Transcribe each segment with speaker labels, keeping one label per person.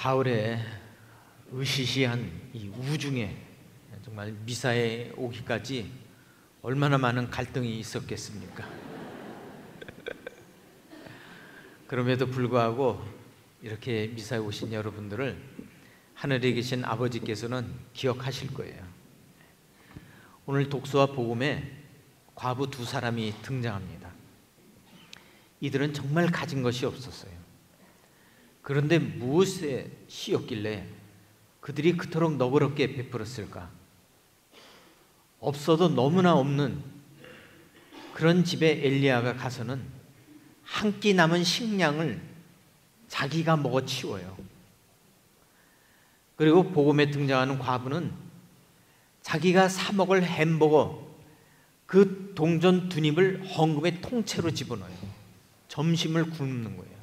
Speaker 1: 가을에 으시시한 이 우중에 정말 미사에 오기까지 얼마나 많은 갈등이 있었겠습니까? 그럼에도 불구하고 이렇게 미사에 오신 여러분들을 하늘에 계신 아버지께서는 기억하실 거예요. 오늘 독서와 복음에 과부 두 사람이 등장합니다. 이들은 정말 가진 것이 없었어요. 그런데 무엇에 씨였길래 그들이 그토록 너그럽게 베풀었을까? 없어도 너무나 없는 그런 집에 엘리야가 가서는 한 끼 남은 식량을 자기가 먹어 치워요. 그리고 복음에 등장하는 과부는 자기가 사 먹을 햄버거 그 동전 두 입을 헌금의 통째로 집어넣어요. 점심을 굶는 거예요.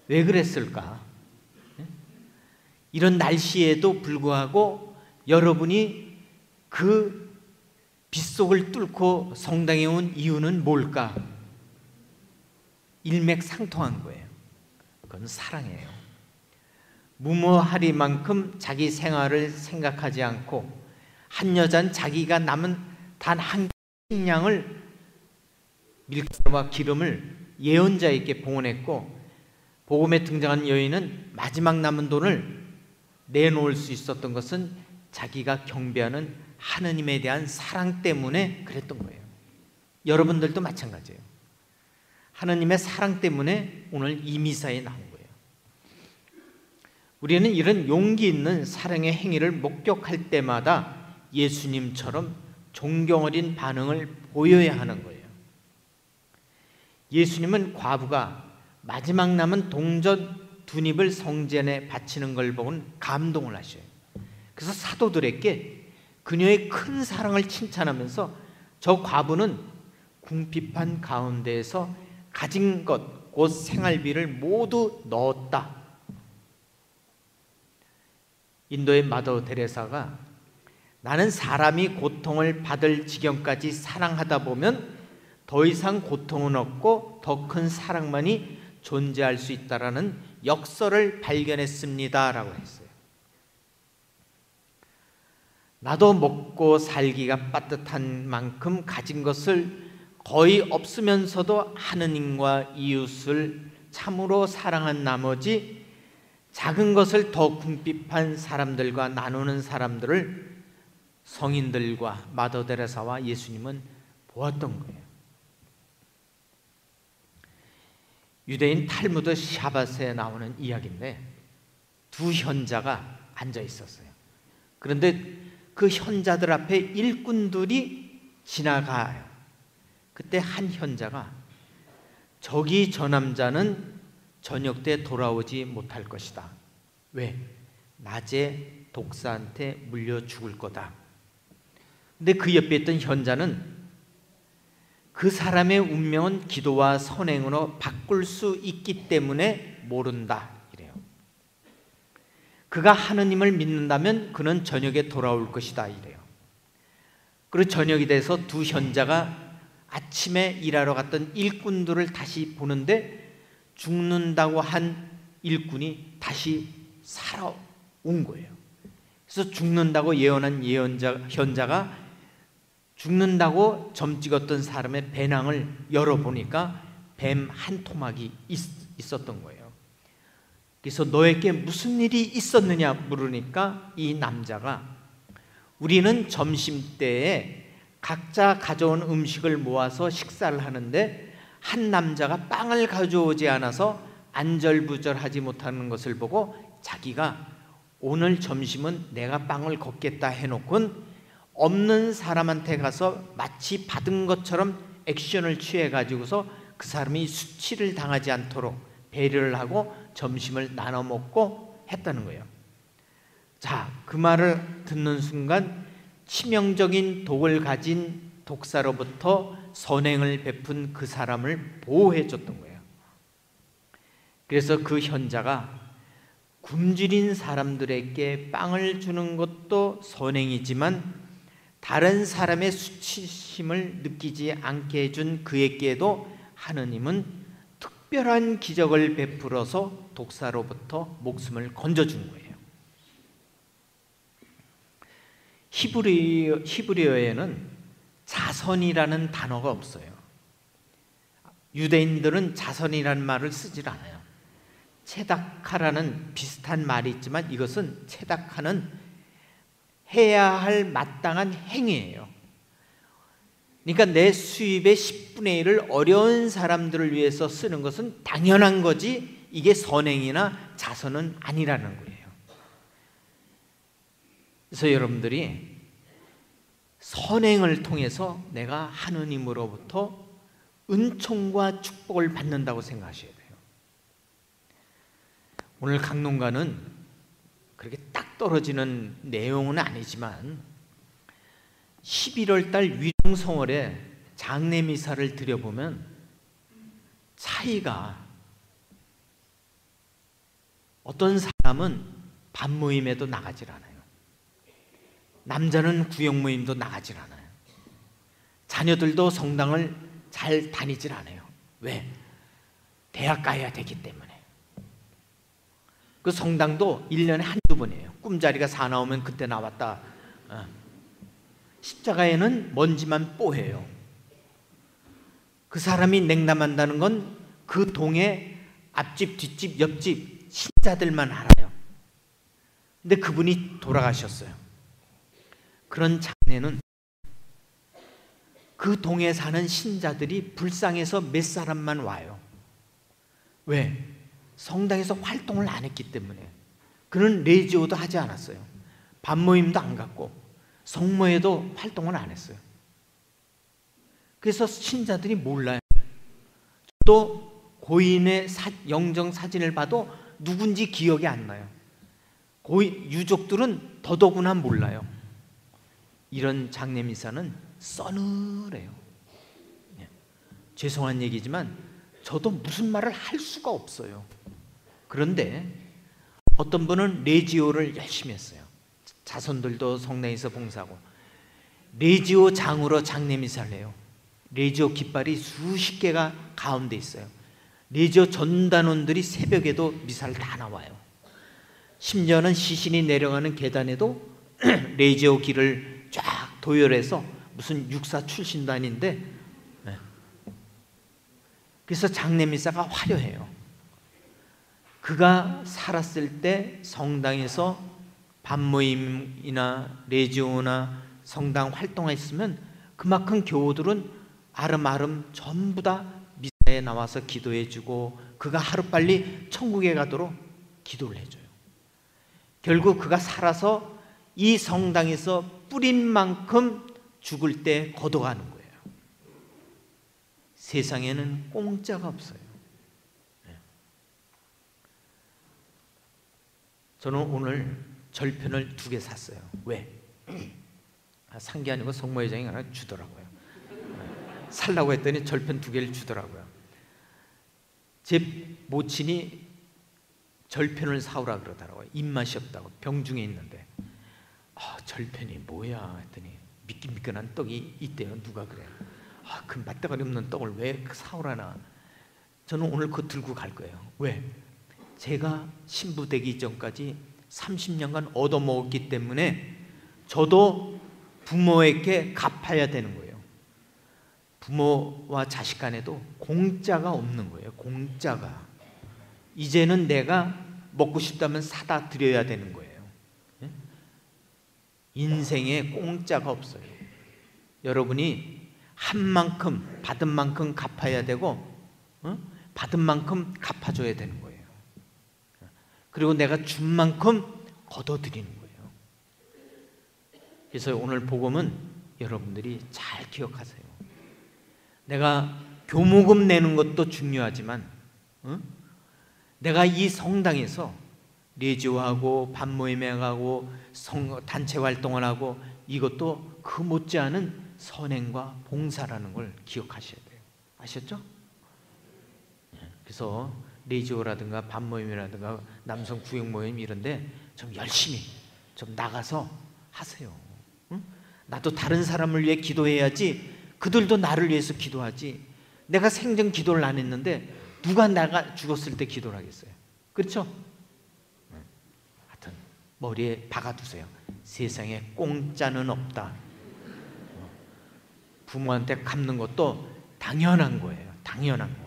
Speaker 1: 왜 그랬을까? 이런 날씨에도 불구하고 여러분이 그 빗속을 뚫고 성당에 온 이유는 뭘까? 일맥상통한 거예요. 그건 사랑이에요. 무모하리만큼 자기 생활을 생각하지 않고 한 여자는 자기가 남은 단 한 식량을 밀가루와 기름을 예언자에게 봉헌했고, 복음에 등장한 여인은 마지막 남은 돈을 내놓을 수 있었던 것은 자기가 경배하는 하느님에 대한 사랑 때문에 그랬던 거예요. 여러분들도 마찬가지예요. 하느님의 사랑 때문에 오늘 이 미사에 나온 거예요. 우리는 이런 용기 있는 사랑의 행위를 목격할 때마다 예수님처럼 존경 어린 반응을 보여야 하는 거예요. 예수님은 과부가 마지막 남은 동전 두 입을 성전에 바치는 걸 보고는 감동을 하셔요. 그래서 사도들에게 그녀의 큰 사랑을 칭찬하면서 저 과부는 궁핍한 가운데에서 가진 것, 곧 생활비를 모두 넣었다. 인도의 마더 데레사가 나는 사람이 고통을 받을 지경까지 사랑하다 보면 더 이상 고통은 없고 더 큰 사랑만이 존재할 수 있다라는 역설을 발견했습니다 라고 했어요. 나도 먹고 살기가 빠듯한 만큼 가진 것을 거의 없으면서도 하느님과 이웃을 참으로 사랑한 나머지 작은 것을 더 궁핍한 사람들과 나누는 사람들을 성인들과 마더 데레사와 예수님은 보았던 거예요. 유대인 탈무드 샤밧에 나오는 이야기인데 두 현자가 앉아 있었어요. 그런데 그 현자들 앞에 일꾼들이 지나가요. 그때 한 현자가 저기 저 남자는 저녁 때 돌아오지 못할 것이다. 왜? 낮에 독사한테 물려 죽을 거다. 근데 그 옆에 있던 현자는 그 사람의 운명은 기도와 선행으로 바꿀 수 있기 때문에 모른다 이래요. 그가 하느님을 믿는다면 그는 저녁에 돌아올 것이다 이래요. 그리고 저녁이 돼서 두 현자가 아침에 일하러 갔던 일꾼들을 다시 보는데 죽는다고 한 일꾼이 다시 살아온 거예요. 그래서 죽는다고 예언한 현자가 죽는다고 점 찍었던 사람의 배낭을 열어보니까 뱀 한 토막이 있었던 거예요. 그래서 너에게 무슨 일이 있었느냐 물으니까 이 남자가 우리는 점심때에 각자 가져온 음식을 모아서 식사를 하는데 한 남자가 빵을 가져오지 않아서 안절부절하지 못하는 것을 보고 자기가 오늘 점심은 내가 빵을 걷겠다 해놓고는 없는 사람한테 가서 마치 받은 것처럼 액션을 취해가지고서 그 사람이 수치를 당하지 않도록 배려를 하고 점심을 나눠 먹고 했다는 거예요. 자, 그 말을 듣는 순간 치명적인 독을 가진 독사로부터 선행을 베푼 그 사람을 보호해 줬던 거예요. 그래서 그 현자가 굶주린 사람들에게 빵을 주는 것도 선행이지만 다른 사람의 수치심을 느끼지 않게 해준 그에게도 하느님은 특별한 기적을 베풀어서 독사로부터 목숨을 건져준 거예요. 히브리어에는 자선이라는 단어가 없어요. 유대인들은 자선이라는 말을 쓰질 않아요. 체다카라는 비슷한 말이 있지만 이것은 체다카는 해야 할 마땅한 행위예요. 그러니까 내 수입의 10분의 1을 어려운 사람들을 위해서 쓰는 것은 당연한 거지 이게 선행이나 자선은 아니라는 거예요. 그래서 여러분들이 선행을 통해서 내가 하느님으로부터 은총과 축복을 받는다고 생각하셔야 돼요. 오늘 강론가는 그렇게 딱 떨어지는 내용은 아니지만 11월 달 위중성월에 장례미사를 드려보면 차이가, 어떤 사람은 밤모임에도 나가질 않아요. 남자는 구역모임도 나가질 않아요. 자녀들도 성당을 잘 다니질 않아요. 왜? 대학 가야 되기 때문에. 그 성당도 1년에 한두 번이에요. 꿈자리가 사나오면 그때 나왔다. 십자가에는 먼지만 뽀해요. 그 사람이 냉담한다는 건 그 동에 앞집, 뒷집, 옆집 신자들만 알아요. 근데 그분이 돌아가셨어요. 그런 장례는 그 동에 사는 신자들이 불쌍해서 몇 사람만 와요. 왜? 성당에서 활동을 안 했기 때문에. 그는 레지오도 하지 않았어요. 밤모임도 안 갔고 성모에도 활동을 안 했어요. 그래서 신자들이 몰라요. 또 고인의 영정 사진을 봐도 누군지 기억이 안 나요. 유족들은 더더구나 몰라요. 이런 장례미사는 서늘해요. 죄송한 얘기지만 저도 무슨 말을 할 수가 없어요. 그런데 어떤 분은 레지오를 열심히 했어요. 자손들도 성당에서 봉사하고 레지오 장으로 장례미사를 해요. 레지오 깃발이 수십 개가 가운데 있어요. 레지오 전단원들이 새벽에도 미사를 다 나와요. 심지어는 시신이 내려가는 계단에도 레지오 길을 쫙 도열해서 무슨 육사 출신단인데, 그래서 장례미사가 화려해요. 그가 살았을 때 성당에서 밤모임이나 레지오나 성당 활동했으면 그만큼 교우들은 아름아름 전부 다 미사에 나와서 기도해주고 그가 하루빨리 천국에 가도록 기도를 해줘요. 결국 그가 살아서 이 성당에서 뿌린 만큼 죽을 때 걷어가는 거예요. 세상에는 공짜가 없어요. 저는 오늘 절편을 2개 샀어요. 왜? 산 게 아니고 성모회장이 하나 주더라고요. 살라고 했더니 절편 2개를 주더라고요. 제 모친이 절편을 사오라 그러더라고요. 입맛이 없다고, 병중에 있는데. 절편이 뭐야 했더니 미끈미끈한 떡이 있대요. 누가 그래? 그 맛대가리 없는 떡을 왜 사오라나. 저는 오늘 그거 들고 갈 거예요. 왜? 제가 신부 되기 전까지 30년간 얻어먹었기 때문에 저도 부모에게 갚아야 되는 거예요. 부모와 자식 간에도 공짜가 없는 거예요. 공짜가. 이제는 내가 먹고 싶다면 사다 드려야 되는 거예요. 인생에 공짜가 없어요. 여러분이 한 만큼 받은 만큼 갚아야 되고 받은 만큼 갚아줘야 되는 거예요. 그리고 내가 준 만큼 걷어들이는 거예요. 그래서 오늘 복음은 여러분들이 잘 기억하세요. 내가 교무금 내는 것도 중요하지만 내가 이 성당에서 레지오하고 밤모임에 가고 단체 활동을 하고 이것도 그 못지않은 선행과 봉사라는 걸 기억하셔야 돼요. 아셨죠? 그래서 레지오라든가 밤모임이라든가 남성 구역모임 이런데 좀 열심히 좀 나가서 하세요. 나도 다른 사람을 위해 기도해야지 그들도 나를 위해서 기도하지. 내가 생전 기도를 안 했는데 누가 내가 죽었을 때 기도를 하겠어요? 그렇죠? 하여튼 머리에 박아두세요. 세상에 공짜는 없다. 부모한테 갚는 것도 당연한 거예요. 당연한 거예요.